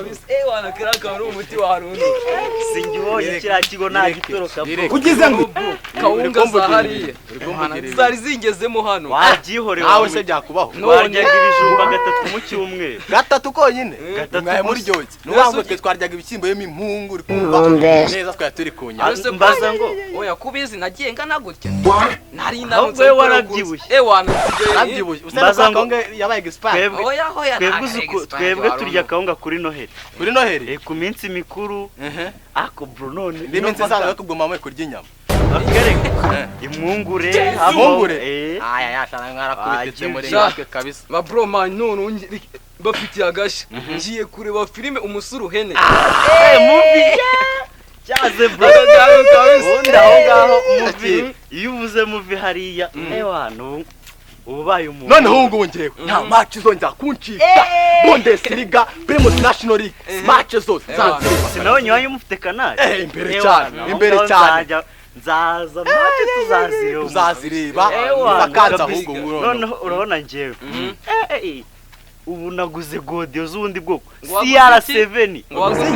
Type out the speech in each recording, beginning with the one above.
kabisa wana kiraka ari umuti warundi singihoye kira kigo nta gitoroka ugize ngo kawunga zahariye zari zingezemo hano wagihore aho se byakubaho waryaga ibijumba gatatu mu cyumwe gatatu konyine mwaye muri ryoke nubango twe twaryaga ibishyimbo yemi impungu uri kumva neza twaya turi kunya mbaza ngo oya kubizi nagiye ngana gutya nari nabutse warabyibushye wana nabyibushye usanga konge yabaye expert oya hoya twebwe turya kawunga kuri Noheli ku minsi mikuru ako Bruno ni minsi zaga kuguma mwe kurya inyama imwungure aya yashana ngarakubitse muri natwe kabisa ba bro man none bafitiye agasha ngiye kureba filime umusuru hene movie cyaze bro aho ngaho movie iyo uvuze movie hariya wana ubaye umuntu noneho ngo ngewe nta match zonja kuncika Bundesliga Premier National League match zose sinawe nyayo mufite kanali imbere cyane nzaza match tuzazireba bakanza ahubwo noneho urabona ngewe ubu naguze godiyo z'ubundi bwoko CR7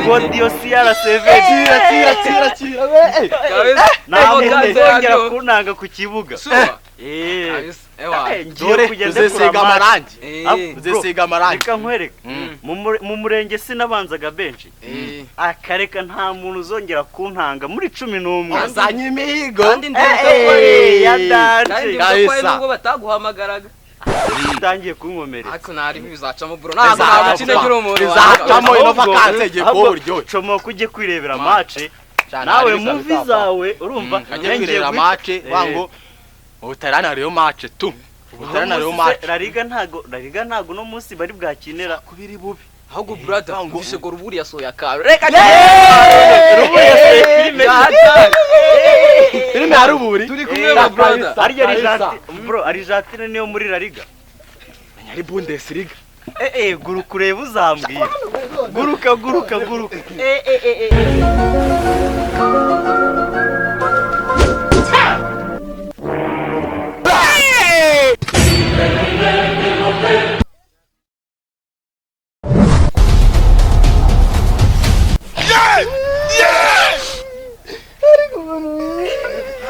godiyo CR7 tira naho ngongera kunanga ku kibuga ngiye kugeza amarangi reka nkwereka mu murenge sinabanzaga benshi akareka nta muntu uzongera kuntanga muri 11 azanye imihigo kandi nubwo bataguhamagaraga utangiye kunkomerera ariko nari bizacamo bro ntabwo kinegera umuntu bizacamo ino vacances giye ko buryo como kujye kwirebera match nawe movie zawe urumva ngiye match wango utarana rero match tu utarana rero match La Liga ntago no munsi bari bwakinera kubiri bubi ahubwo brother ngubise go ruburi yasoya karo reka ruburi yasoya filime ya ruburi turi kumwe ba brother ari Argentine niyo muri La Liga ari Bundesliga guru kureba uzambwira guruka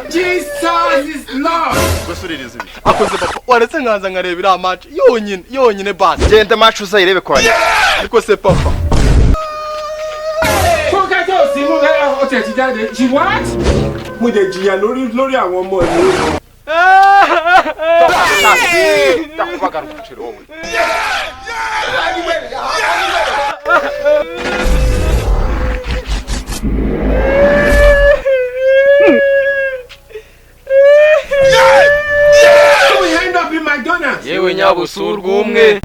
Jesus is Lord. Gusuririza ibi akoze papa waretse nganza ngarebira match yonyine basi genda match uzayirebe kwanya ariko se papa Foka to si mo ga o te ti jáde ji what mo de jiya lórí àwọn ọmọ ni takubagara kuchiro wowe we end up in McDonald's yewe nyabusurwa umwe